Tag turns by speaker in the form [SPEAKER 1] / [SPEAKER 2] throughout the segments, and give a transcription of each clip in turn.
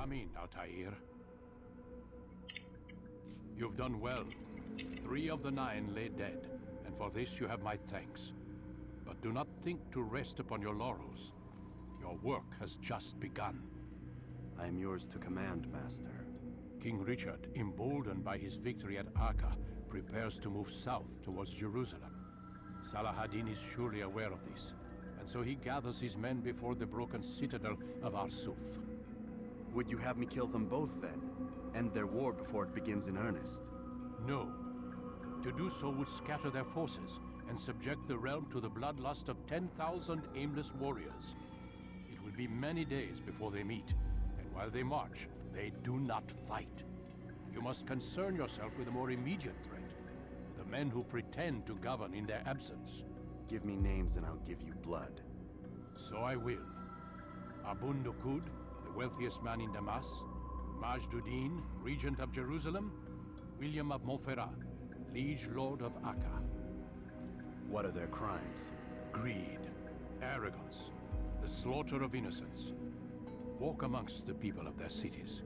[SPEAKER 1] Come in, Altair. You've done well. 3 of the 9 lay dead, and for this you have my thanks. But do not think to rest upon your laurels. Your work has just begun.
[SPEAKER 2] I am yours to command, Master.
[SPEAKER 1] King Richard, emboldened by his victory at Acre, prepares to move south towards Jerusalem. Salah ad-Din is surely aware of this, and so he gathers his men before the broken citadel of Arsuf.
[SPEAKER 2] Would you have me kill them both then? End their war before it begins in earnest?
[SPEAKER 1] No. To do so would scatter their forces and subject the realm to the bloodlust of 10,000 aimless warriors. It will be many days before they meet, and while they march, they do not fight. You must concern yourself with a more immediate threat. The men who pretend to govern in their absence.
[SPEAKER 2] Give me names and I'll give you blood.
[SPEAKER 1] So I will. Abun Nukud, the wealthiest man in Damas, Majduddin, regent of Jerusalem, William of Montferrat, liege lord of Acre.
[SPEAKER 2] What are their crimes?
[SPEAKER 1] Greed, arrogance, the slaughter of innocents. Walk amongst the people of their cities.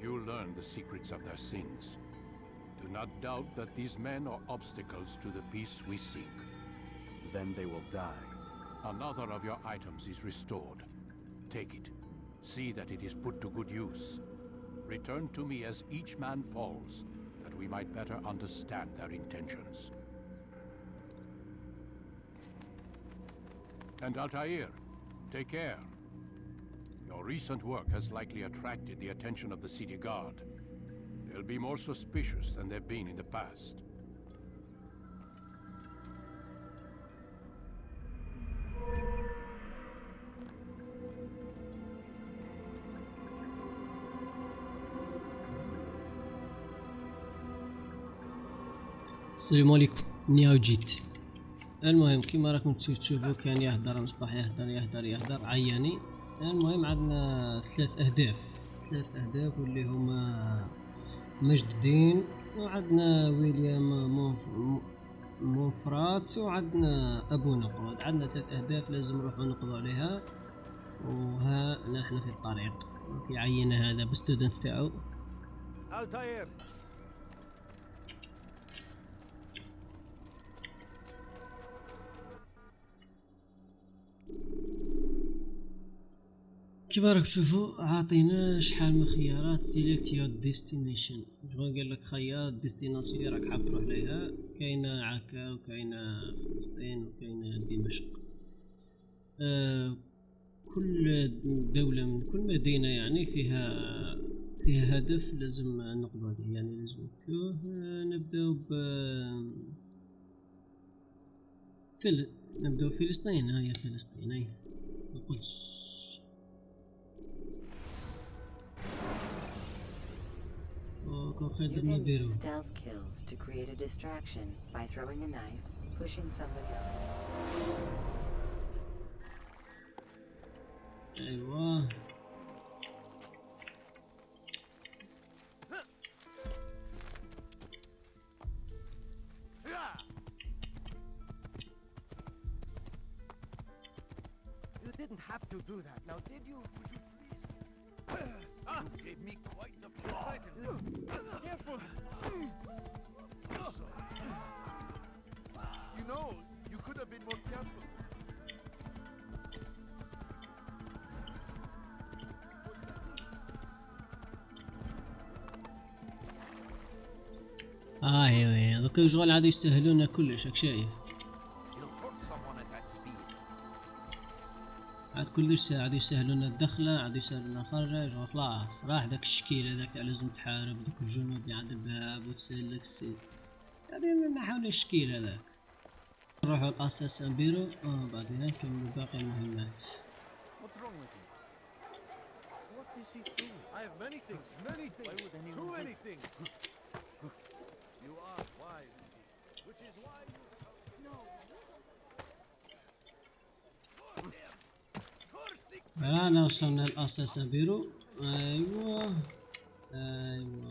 [SPEAKER 1] You'll learn the secrets of their sins. Do not doubt that these men are obstacles to the peace we seek.
[SPEAKER 2] Then they will die.
[SPEAKER 1] Another of your items is restored. Take it. See that it is put to good use. Return to me as each man falls, that we might better understand their intentions. And Altair, take care. Your recent work has likely attracted the attention of the city guard. They'll be more suspicious than they've been in the past.
[SPEAKER 3] السلام عليكم. مني عاود جيت. المهم كيما راكم تشوفوا كان يهدر مصباح يهدر عياني. المهم عندنا 3 أهداف واللي هما مجد الدين، وعندنا ويليام مونفرات، وعندنا أبو نقود. عندنا 3 أهداف لازم نروحوا نقضوا عليها، وها نحن في الطريق. يعين هذا بستودنت تاعو.
[SPEAKER 4] التاير
[SPEAKER 3] كيما راك تشوفوا عاطينا شحال من خيارات. سيليكت يور ديستنيشن، شغل قال لك خيار ديستيناسيون اللي راك حاب تروح ليها. كاينه عكا، وكاينه فلسطين، وكاينه دمشق. كل دولة من كل مدينة يعني فيها هدف لازم نقضي عليه. يعني لازم نبداو نبداو فلسطين. هاي فلسطين، هاي القدس.
[SPEAKER 5] You can use stealth kills to create a distraction by throwing a knife, pushing somebody up.
[SPEAKER 3] أيوة.
[SPEAKER 4] You didn't have to do that. Now, did you? Would you please? You gave me quite the fright. Careful. You know, you could have been more careful.
[SPEAKER 3] ايوه دوك الجوال عادوا يسهلونا كلش. راك شايف عاد كلش عادوا يسهلونا الدخله، عادوا يسهلونا الخرجه. خلاص راح داك الشكيل هذاك تاع لازم تحارب دوك الجنود اللي عند الباب وتسهل لك السير. يعني نحاول الشكيل هذاك. نروحوا الاساسن بيرو بعدين نكملوا باقي المهمات.
[SPEAKER 4] What's wrong with you? What does he do? I have many things. Why would anyone do many things? You are wise, which is why you no.
[SPEAKER 3] الآن وصلنا الأساسن بيرو. أيوة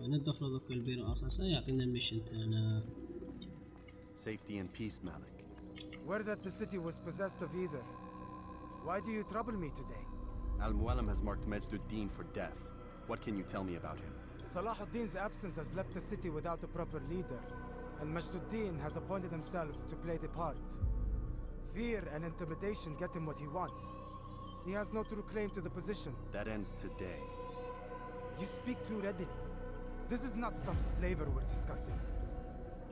[SPEAKER 3] ندخل دوك البيرو أساسا يعطينا الميشن تاعنا.
[SPEAKER 2] Safety and peace, Malik.
[SPEAKER 6] Word that the city was possessed of either. Why do you trouble me today?
[SPEAKER 2] Al-Mualim has marked Majduddin for death. What can you tell me about him?
[SPEAKER 6] Salah ad-Din's absence has left the city without a proper leader, and Majd-ud-Din has appointed himself to play the part. Fear and intimidation get him what he wants. He has no true claim to the position.
[SPEAKER 2] That ends today.
[SPEAKER 6] You speak too readily. This is not some slaver we're discussing.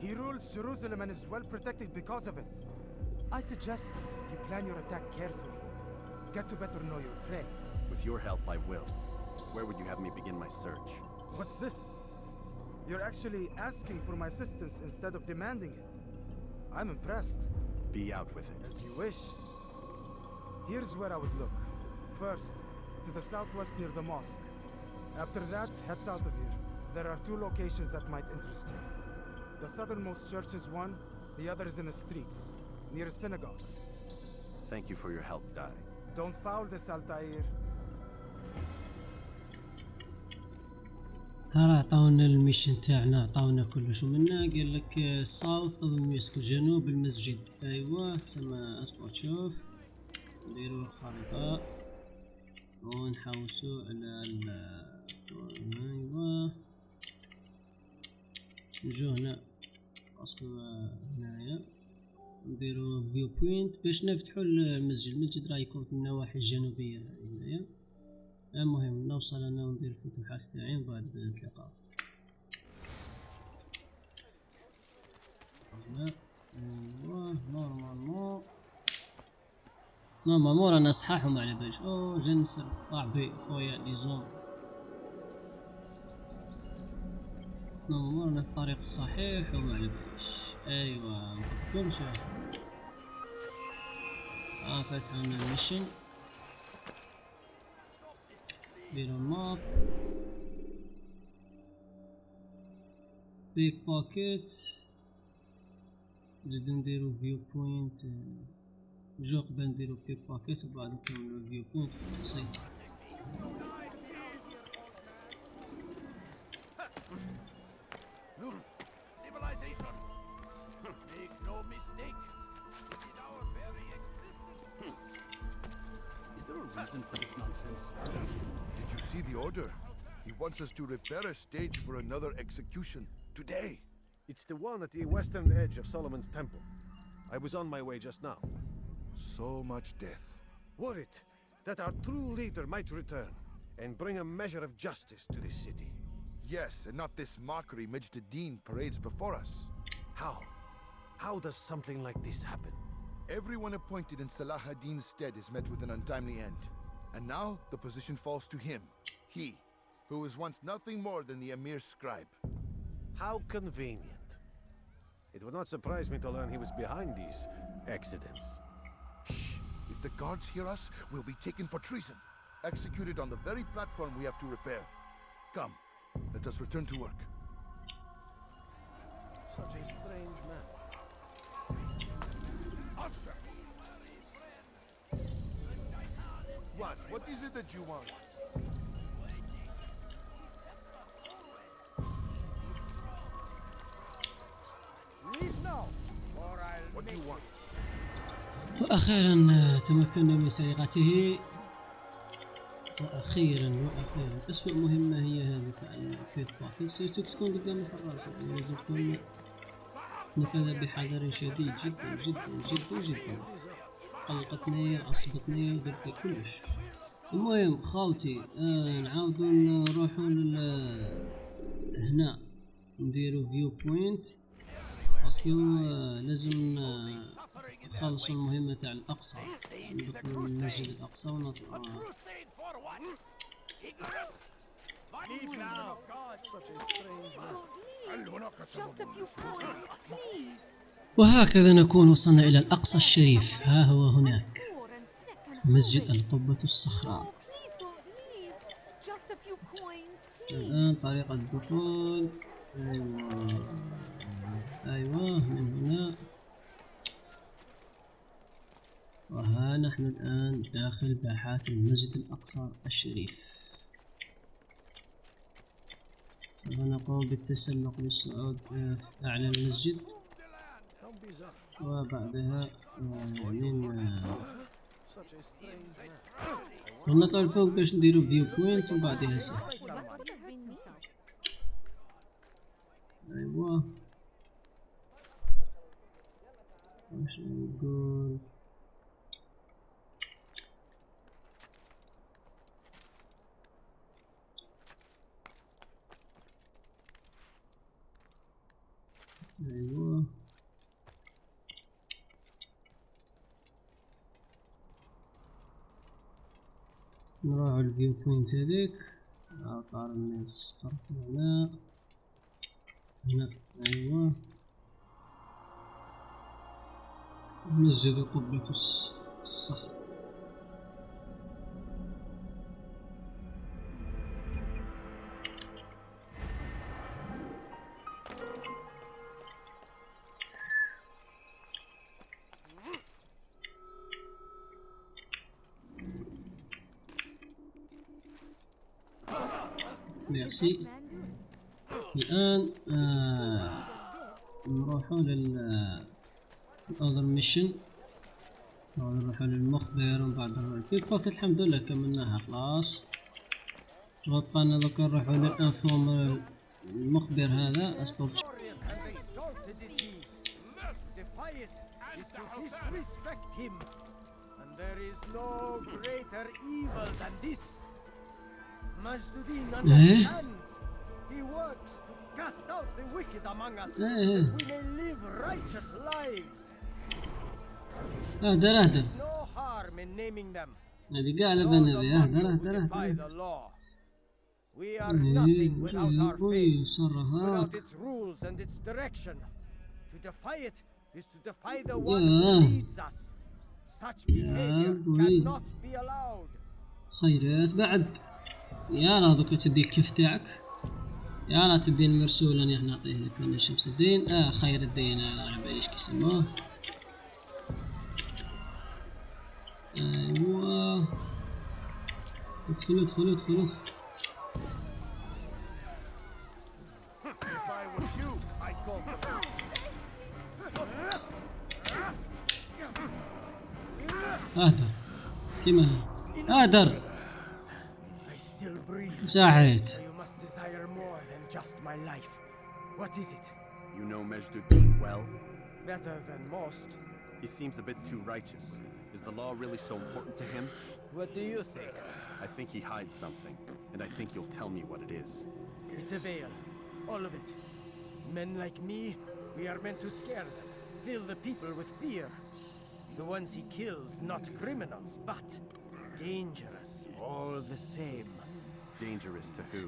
[SPEAKER 6] He rules Jerusalem and is well protected because of it. I suggest you plan your attack carefully. Get to better know your prey.
[SPEAKER 2] With your help, I will. Where would you have me begin my search?
[SPEAKER 6] What's this? You're actually asking for my assistance instead of demanding it. I'm impressed.
[SPEAKER 2] Be out with it.
[SPEAKER 6] As you wish. Here's where I would look. First, to the southwest near the mosque. After that, head south of here. There are 2 locations that might interest you. The southernmost church is one, the other is in the streets, near a synagogue.
[SPEAKER 2] Thank you for your help, Dai.
[SPEAKER 6] Don't foul this, Altair.
[SPEAKER 3] ها عطاونا الميشن تاعنا، عطاونا كلش ومنا قال لك ساوث اوف ميسك، جنوب المسجد. ايوه تسمى اصبر تشوف، نديرو الخريطة ونحوسو على ايوه نجو هنا باسكو هنايا نديرو فيو بوينت باش نفتحو المسجد. المسجد راه يكون في النواحي الجنوبية هنايا. المهم نوصل انا وندير الفتوحات تاعي وبعد نتلاقاو. ايوا نورمالمون رانا صحاح وما على باليش. جنسر صاحبي خويا لي زوم، نورمالمون رانا في الطريق الصحيح وما على باليش. ايوا مقلتلكمش فتحوا لنا الميشن. نديرو الماب بيك باكيت، نزيدو نديرو فيو بوينت. جو قبل نديرو بيك باكيت وبعد نكملو فيو بوينت قصير.
[SPEAKER 4] Civilization. Make no mistake. It is our very existence.
[SPEAKER 7] Is there a reason for this nonsense?
[SPEAKER 8] Did you see the order? He wants us to repair a stage for another execution today.
[SPEAKER 4] It's the one at the western edge of Solomon's temple. I was on my way just now.
[SPEAKER 8] So much death.
[SPEAKER 4] Worried that our true leader might return and bring a measure of justice to this city.
[SPEAKER 8] Yes, and not this mockery Majd-ud-Din parades before us.
[SPEAKER 4] How? How does something like this happen?
[SPEAKER 8] Everyone appointed in Salah ad-Din's stead is met with an untimely end. And now the position falls to him. He, who was once nothing more than the Emir's scribe.
[SPEAKER 4] How convenient. It would not surprise me to learn he was behind these accidents.
[SPEAKER 8] Shh! If the guards hear us, we'll be taken for treason. Executed on the very platform we have to repair. Come, let us return to work.
[SPEAKER 4] Such a strange man.
[SPEAKER 8] What is it that you want?
[SPEAKER 4] Leave now, or I'll
[SPEAKER 8] What do you want?
[SPEAKER 3] وأخيرا تمكنا من سرقته. وأخيرا أسوأ مهمة هي هذه تاع البيك باكيت. سيرتو تكون قدام الحراس، يعني لازم تكون نفذها بحذر شديد جدا جدا جدا جدا. قلقتني عصبتني درت لي كلش. المهم خاوتي نعاودو نروحو هنا نديرو فيو بوينت باسكو لازم نخلصو المهمة تاع الأقصى، ندخلو المسجد الأقصى ونطلعو. وهكذا نكون وصلنا إلى الأقصى الشريف. ها هو هناك مسجد القبة الصخراء. الآن طريقة الدخول. أيوة من هنا. وها نحن الآن داخل باحات المسجد الأقصى الشريف. سوف نقوم بالتسلق للصعود أعلى المسجد، وبعدها نطلع لفوق باش نديرو فيو بوينت وبعدها سهل. وش نقول؟ ايوه نروح الفيو بوينت هذيك. طار من ستارت هنا. ايوه مسجد قبة الصخر. ميرسي. الآن نروحوا للأوذر ميشن، نروحوا للمخبر ومن بعد نروحوا للبيك بوكيت. الحمد لله كملناها خلاص. غطانا دوكا نروحوا للانفورمر المخبر هذا اسبورت.
[SPEAKER 4] He works to cast out the wicked among us, that we may live righteous lives.
[SPEAKER 3] اهدر
[SPEAKER 4] No harm in naming them.
[SPEAKER 3] هذه قاعدة بنبي اهدر.
[SPEAKER 4] We are nothing without our faith,
[SPEAKER 3] without
[SPEAKER 4] its rules and its direction. To defy it is to defy the one who leads us. Such behavior cannot be allowed.
[SPEAKER 3] خيرات بعد يا لا دوك تدي الكيف تاعك، يا لا تدين مرسولا احنا نعطيه لك من شمس الدين. خير الدين على باليش كيسموه. ايوه ادخل. اهدر كيما اهدر ساعات.
[SPEAKER 4] Just my life. What is it?
[SPEAKER 2] You know Majd well?
[SPEAKER 4] Better than most.
[SPEAKER 2] He seems a bit too righteous. Is the law really so important to him?
[SPEAKER 4] What do you think?
[SPEAKER 2] I think he hides something, and I think you'll tell me what it is.
[SPEAKER 4] It's a veil. All of it. Men like me, we are meant to scare them, fill the people with fear. The ones he kills, not criminals, but dangerous all the same.
[SPEAKER 2] Dangerous to who?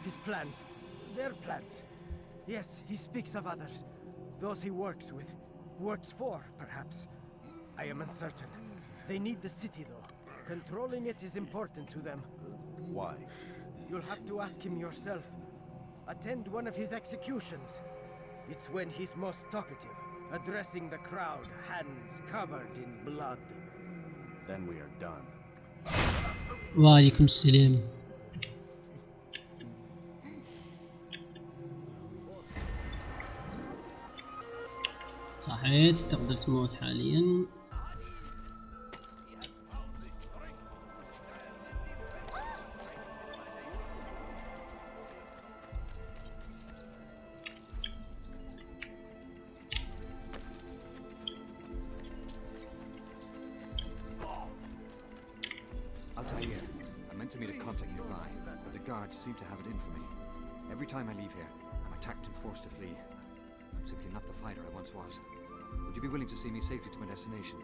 [SPEAKER 4] His plans. Their plans. Yes, he speaks of others. Those he works with. Works for, perhaps. I am uncertain. They need the city, though. Controlling it is important to them.
[SPEAKER 2] Why?
[SPEAKER 4] You'll have to ask him yourself. Attend one of his executions. It's when he's most talkative, addressing the crowd, hands covered in blood.
[SPEAKER 2] Then we are done.
[SPEAKER 3] وعليكم السلام. صحيت تقدر تموت حاليا.
[SPEAKER 9] Altair, I meant to meet a contact nearby, but the guards seem to have it in for me. Every time I leave here, I'm attacked and forced to flee. I'm simply not the fighter I once was. Would you be willing to see me safely to my destination?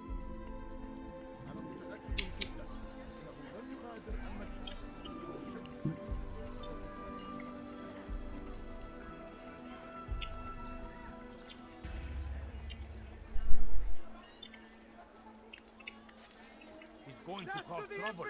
[SPEAKER 4] He's going to cause trouble.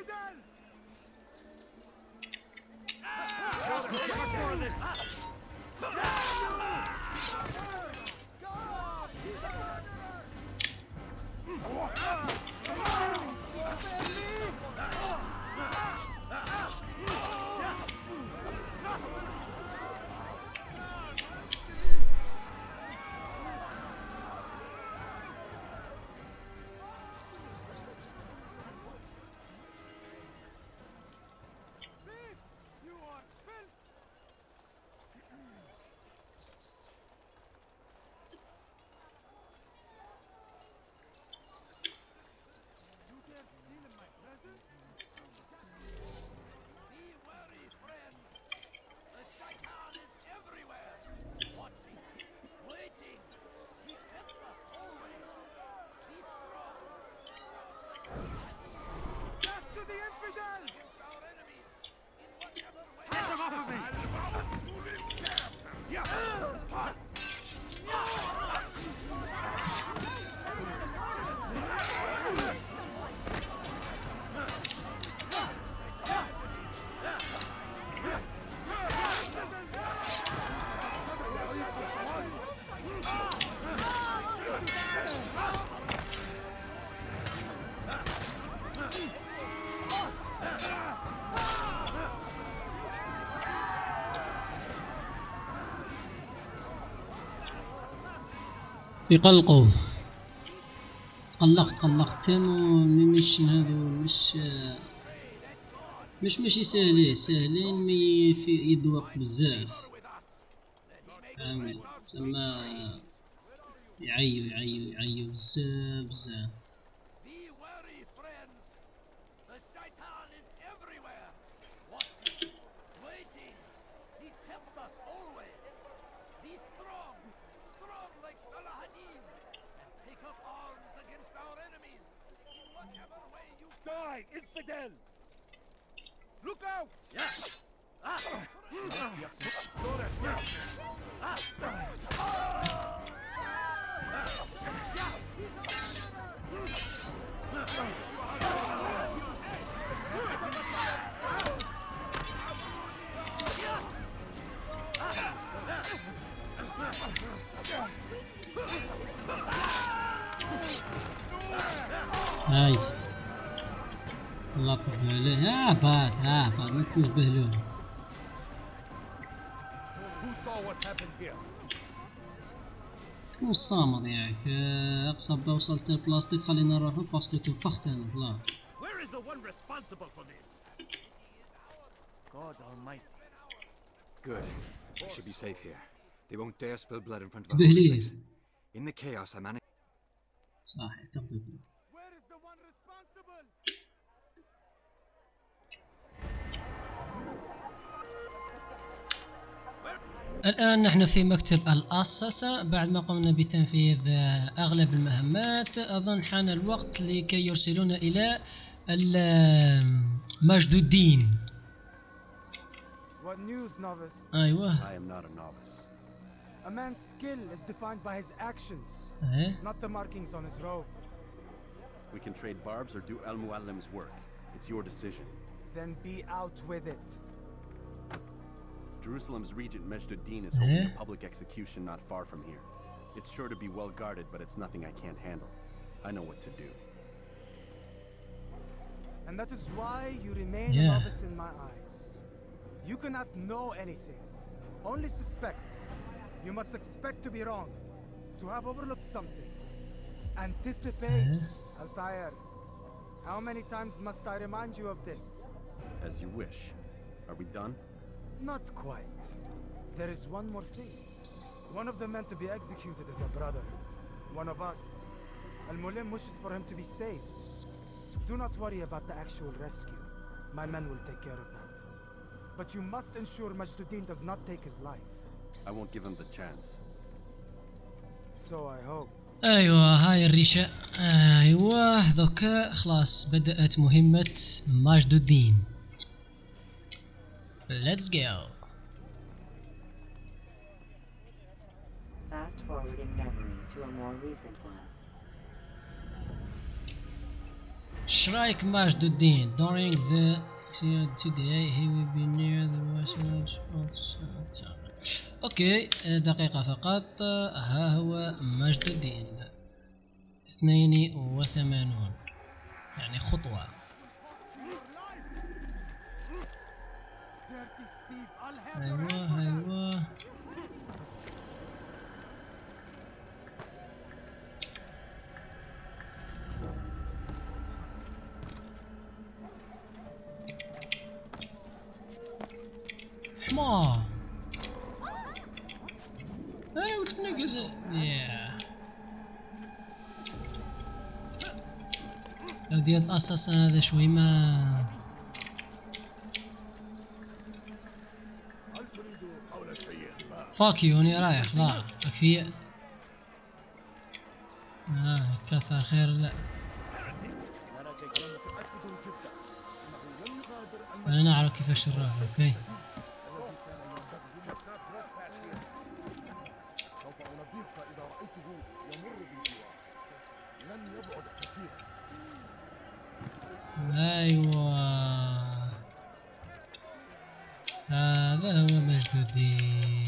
[SPEAKER 3] يقلقوا. قلقت تمو مش هذو مش ساهلين مي في يد وقت بزاف، فهمني؟ تسمى يعيو بزاف.
[SPEAKER 4] Be wary, friends. The shaitan is everywhere. Watching, waiting. He tempts us always. Be strong like Saladin, and take up arms against our enemies in whatever way you die, infidel. Look out!
[SPEAKER 3] هاي الله يقبل عليه. بار ما تكونش بهلول. تكون صامد ياك. اقصى وصلت البلاستيك خلينا نروحو باسكو توفخت انا والله.
[SPEAKER 4] Where is the one responsible for this? God Almighty.
[SPEAKER 9] Good. I should be safe here. They won't dare spill blood in front of
[SPEAKER 3] تبهليل.
[SPEAKER 9] us. In the chaos, I managed.
[SPEAKER 3] صح تقدر.
[SPEAKER 4] Where is the one responsible?
[SPEAKER 3] الآن نحن في مكتب الأساسن بعد ما قمنا بتنفيذ أغلب المهمات. أظن حان الوقت لكي يرسلون إلى مجد الدين.
[SPEAKER 6] What news, novice?
[SPEAKER 3] أيوة.
[SPEAKER 2] I am not a novice.
[SPEAKER 6] A man's skill is defined by his actions, not the markings on his robe.
[SPEAKER 2] We can trade barbs or do Al-Muallim's work. It's your decision.
[SPEAKER 6] Then be out with it.
[SPEAKER 2] Jerusalem's regent Majd-ud-Din is holding a public execution not far from here. It's sure to be well guarded, but it's nothing I can't handle. I know what to do.
[SPEAKER 6] And that is why you remain a novice in my eyes. You cannot know anything, only suspect. You must expect to be wrong, to have overlooked something. Anticipate, Altair. How many times must I remind you of this?
[SPEAKER 2] As you wish. Are we done?
[SPEAKER 6] Not quite. There is one more thing. One of the men to be executed is a brother. One of us. Al-Mulim wishes for him to be saved. Do not worry about the actual rescue. My men will take care of that. But you must ensure Majd-ud-Din does not take his life.
[SPEAKER 2] I won't give him the chance.
[SPEAKER 6] So I hope.
[SPEAKER 3] ايوه هاي الريشة. ايوه ذوكا خلاص بدأت مهمة ماجد الدين. Let's go.
[SPEAKER 5] Fast forwarding memory to a more recent one.
[SPEAKER 3] Shrike ماجد الدين. During the today he will be near the west. اوكي دقيقة فقط. ها هو ماجد الدين 82 يعني خطوة. ايوه حمار. ايوه تنقز. لو ديال الاساس هذا شوي ما فاكيو هوني رايح. لا كفيه. كثر خير. لا انا نعرف كيفاش نروح. اوكي ايوه هذا هو مجد الدين.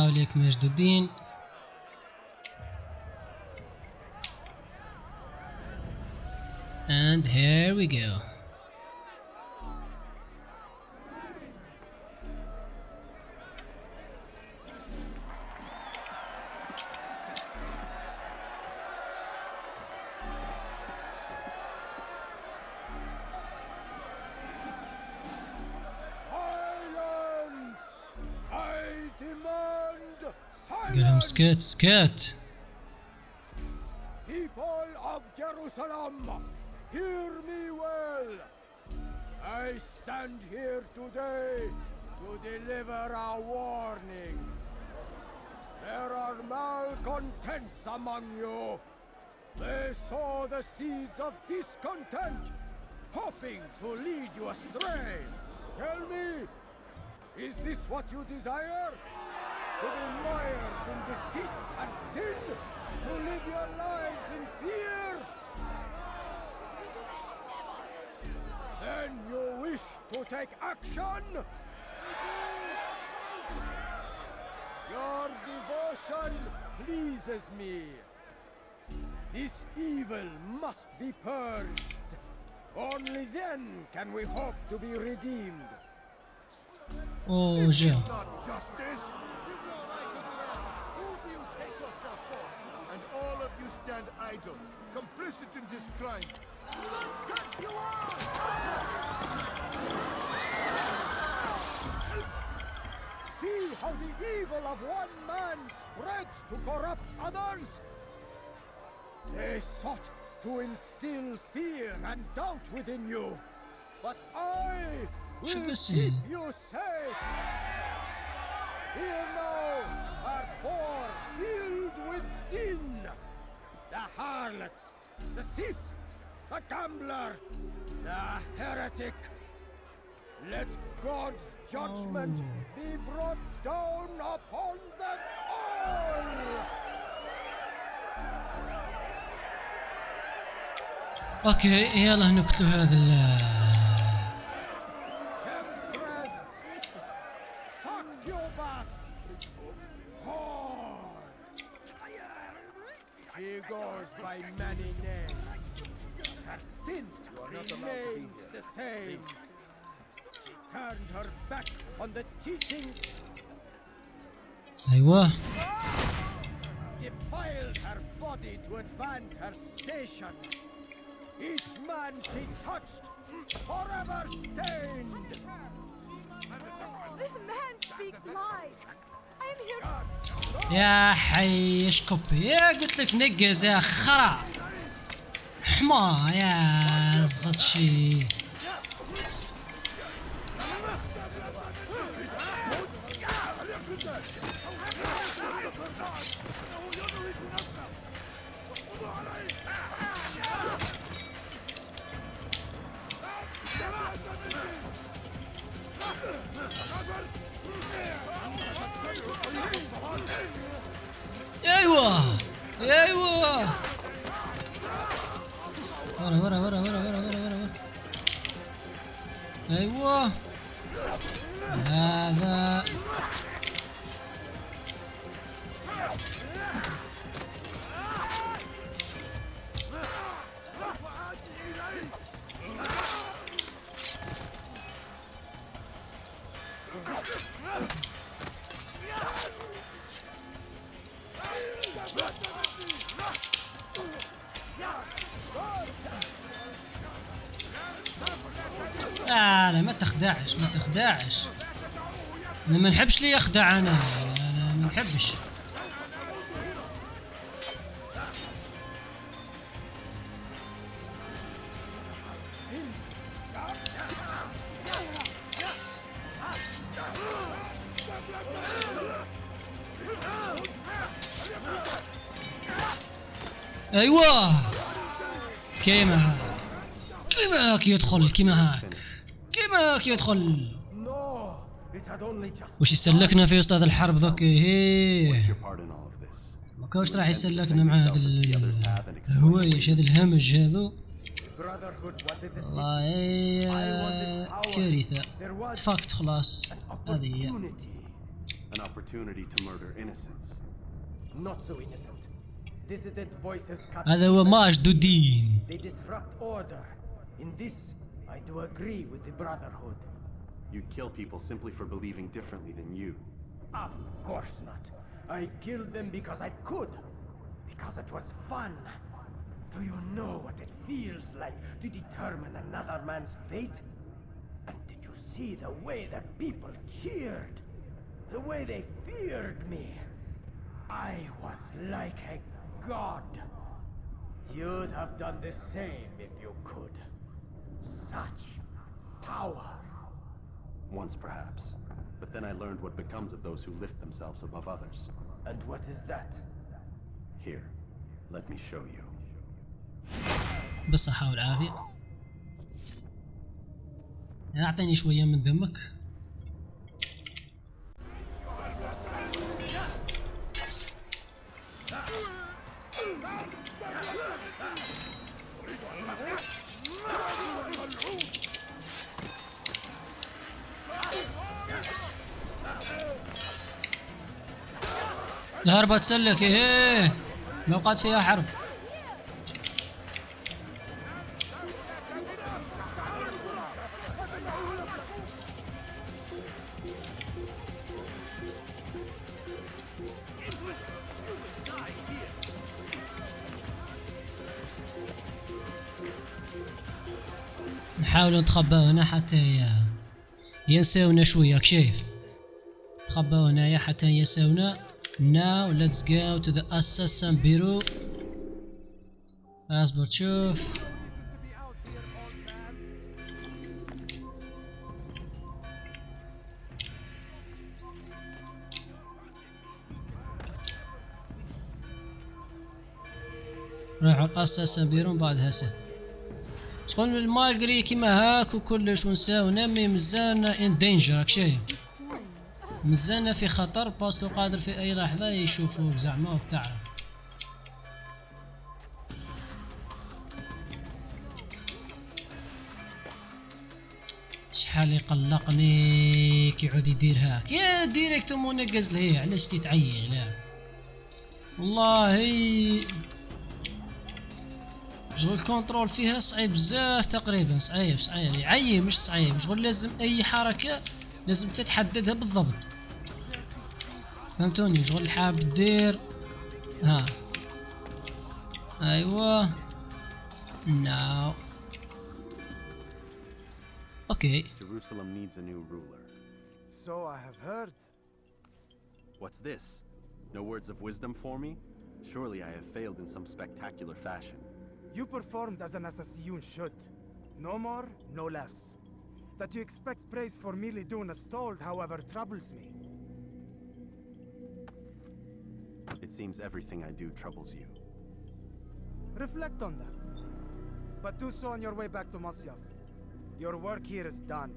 [SPEAKER 3] وليك مجد الدين. And here we go. قال لهم سكت سكت.
[SPEAKER 10] People of Jerusalem, hear me well. I stand here today to deliver a warning. There are malcontents among you. They sow the seeds of discontent, hoping to lead you astray. Tell me, is this what you desire? To be mired in deceit and sin? To live your lives in fear? Then you wish to take action? Your devotion pleases me. This evil must be purged. Only then can we hope to be redeemed.
[SPEAKER 3] Oh, Joe.
[SPEAKER 8] Not justice. And all of you stand idle, complicit in this crime.
[SPEAKER 10] See how the evil of one man spreads to corrupt others? They sought to instill fear and doubt within you, but I will keep you safe. Here now are four filled with sin: the harlot, the thief, the gambler, the heretic. Let God's judgment be brought down upon them all.
[SPEAKER 3] اوكي يلا نقتلوا هذا
[SPEAKER 10] She goes by many names. Her sin remains the same. She turned her back on the teachings.
[SPEAKER 3] ايوه.
[SPEAKER 10] Defiled her body to advance her station. Each man she touched, forever stained.
[SPEAKER 11] This man speaks lies. I am here.
[SPEAKER 3] يا حي اشكب يا قلت لك نقز يا خرا حما يا زطشي. ايوه ايوه ورا ورا ورا ورا ورا ورا ورا. ايوه هذا لا ما تخدعش ما تخدعش. انا ما نحبش لي يخدع. انا ما نحبش. ايوه كيما هاك يدخل كيما هاك يدخل. وش يسلكنا في وسط هذا الحرب ذوك؟ هيه ما كاوش راح يسلكنا مع هذا الهوايش هذا الهمج هذو. والله كارثة. تفاقت خلاص. هذه هي.
[SPEAKER 2] An opportunity to murder innocents.
[SPEAKER 10] Not so innocent. Dissident voices cut.
[SPEAKER 3] هذا هو ماجد الدين.
[SPEAKER 10] They disrupt order. In this, I do agree with the Brotherhood.
[SPEAKER 2] You'd kill people simply for believing differently than you.
[SPEAKER 10] Of course not. I killed them because I could. Because it was fun. Do you know what it feels like to determine another man's fate? And did you see the way the people cheered? The way they feared me? I was like a god. You'd have done the same if you could. Such power.
[SPEAKER 2] Once perhaps. But then I learned what becomes of those who lift themselves above others.
[SPEAKER 10] And what is that?
[SPEAKER 2] Here, let me show you.
[SPEAKER 3] بالصحة والعافية. أعطيني شوية من دمك. الهربة تسلك ايه ما وقعت فيها حرب. نحاول نتخبى هنا حتى ينساونا شوية. شايف تخبى هنايا حتى ينساونا. Now let's go to the Assassin bureau. اصبر تشوف. راحوا الأساسن بيرو بعد هسه شغل المالغري كيما هاك وكلش ونساونا مي مزالنا ان دينجر. راك شايف مزالنا في خطر باسكو قادر في اي لحظة يشوفوك زعما وك تعرف. شحال يقلقني كي يعود يدير هاك يا ديريكت منقز لهيه. علاش تتعيي؟ لا والله شغل الكونترول فيها صعيب بزاف تقريبا. صعيب يعيي مش صعيب. شغل لازم اي حركة لازم تتحددها بالضبط. فهمتوني؟ شغل حاب دير ها ايوه ناو اوكي.
[SPEAKER 2] Jerusalem needs a new ruler.
[SPEAKER 6] So I have heard.
[SPEAKER 2] What's this? No words of wisdom for me? Surely I have failed in some spectacular fashion.
[SPEAKER 6] You performed as an assassin should. No more, no less. That you expect praise for merely doing as told, however, troubles me.
[SPEAKER 2] It seems everything I do troubles you.
[SPEAKER 6] Reflect on that. But do so on your way back to Masyaf. Your work here is done.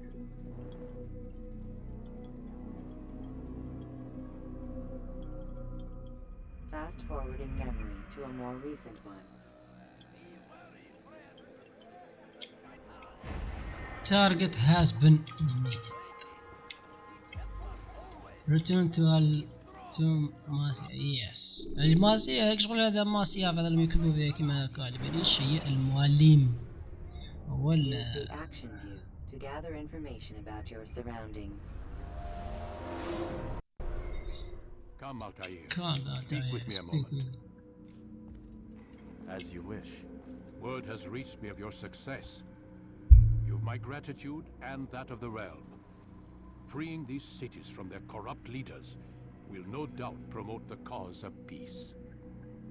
[SPEAKER 5] Fast forwarding memory to a more recent one.
[SPEAKER 3] Target has been eliminated. Return to yes. الماسي هيك شغل هذا ماسي هذا اللي يكتبوا فيه كما هكا على بالي الشيء المعلم ولا.
[SPEAKER 5] Use the action view to gather information about your surroundings.
[SPEAKER 1] Come, Altair.
[SPEAKER 3] Speak
[SPEAKER 1] with me a moment.
[SPEAKER 2] As you wish.
[SPEAKER 1] Word has reached me of your success. You've my gratitude and that of the realm. Freeing these cities from their corrupt leaders will no doubt promote the cause of peace.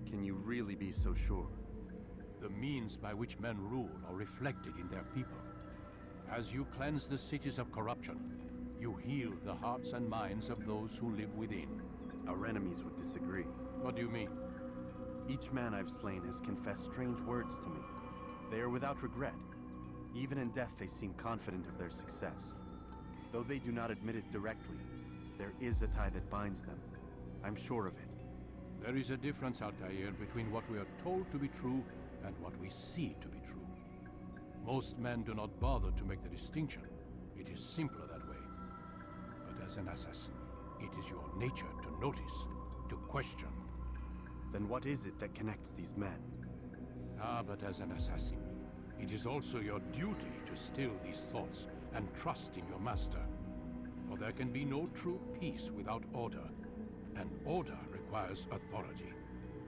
[SPEAKER 2] Can you really be so sure?
[SPEAKER 1] The means by which men rule are reflected in their people. As you cleanse the cities of corruption, you heal the hearts and minds of those who live within.
[SPEAKER 2] Our enemies would disagree.
[SPEAKER 1] What do you mean?
[SPEAKER 2] Each man I've slain has confessed strange words to me. They are without regret. Even in death they seem confident of their success. Though they do not admit it directly, there is a tie that binds them. I'm sure of it.
[SPEAKER 1] There is a difference, Altair, between what we are told to be true and what we see to be true. Most men do not bother to make the distinction. It is simpler that way. But as an assassin, It is your nature to notice, to question.
[SPEAKER 2] Then what is it that connects these men?
[SPEAKER 1] But as an assassin, it is also your duty to still these thoughts and trust in your master. For there can be no true peace without order, and order requires authority.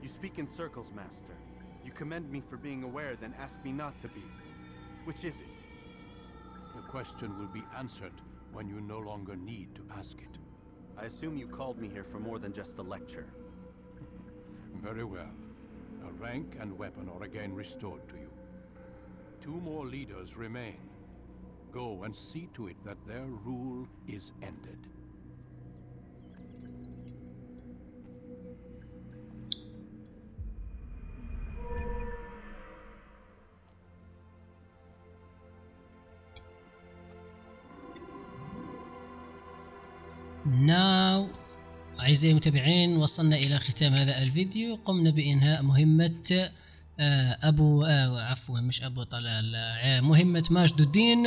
[SPEAKER 2] You speak in circles, Master. You commend me for being aware, then ask me not to be. Which is it?
[SPEAKER 1] The question will be answered when you no longer need to ask it.
[SPEAKER 2] I assume you called me here for more than just a lecture.
[SPEAKER 1] Very well. A rank and weapon are again restored to you. 2 more leaders remain. Go and see to it that their rule is ended.
[SPEAKER 3] Now أعزائي المتابعين وصلنا إلى ختام هذا الفيديو. قمنا بإنهاء مهمة مهمة ماجد الدين.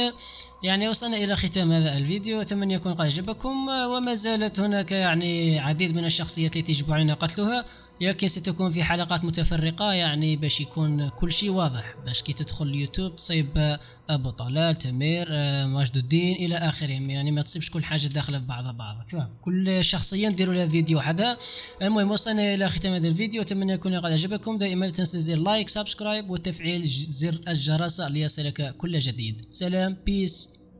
[SPEAKER 3] يعني وصلنا إلى ختام هذا الفيديو، أتمنى يكون قد عجبكم. وما زالت هناك يعني عديد من الشخصيات التي يجب علينا قتلها، لكن ستكون في حلقات متفرقة يعني باش يكون كل شيء واضح، باش كي تدخل اليوتيوب تصيب أبو طلال، تمير، ماجد الدين إلى آخرهم، يعني ما تصيبش كل حاجة داخلة في بعضها. كل شخصيا نديروا لها فيديو وحدها. المهم وصلنا إلى ختام هذا الفيديو، أتمنى يكون قد عجبكم. دائما لا تنسى زر لايك، سبسكرايب وتفعيل زر الجرس ليصلك كل جديد. سلام، بيس.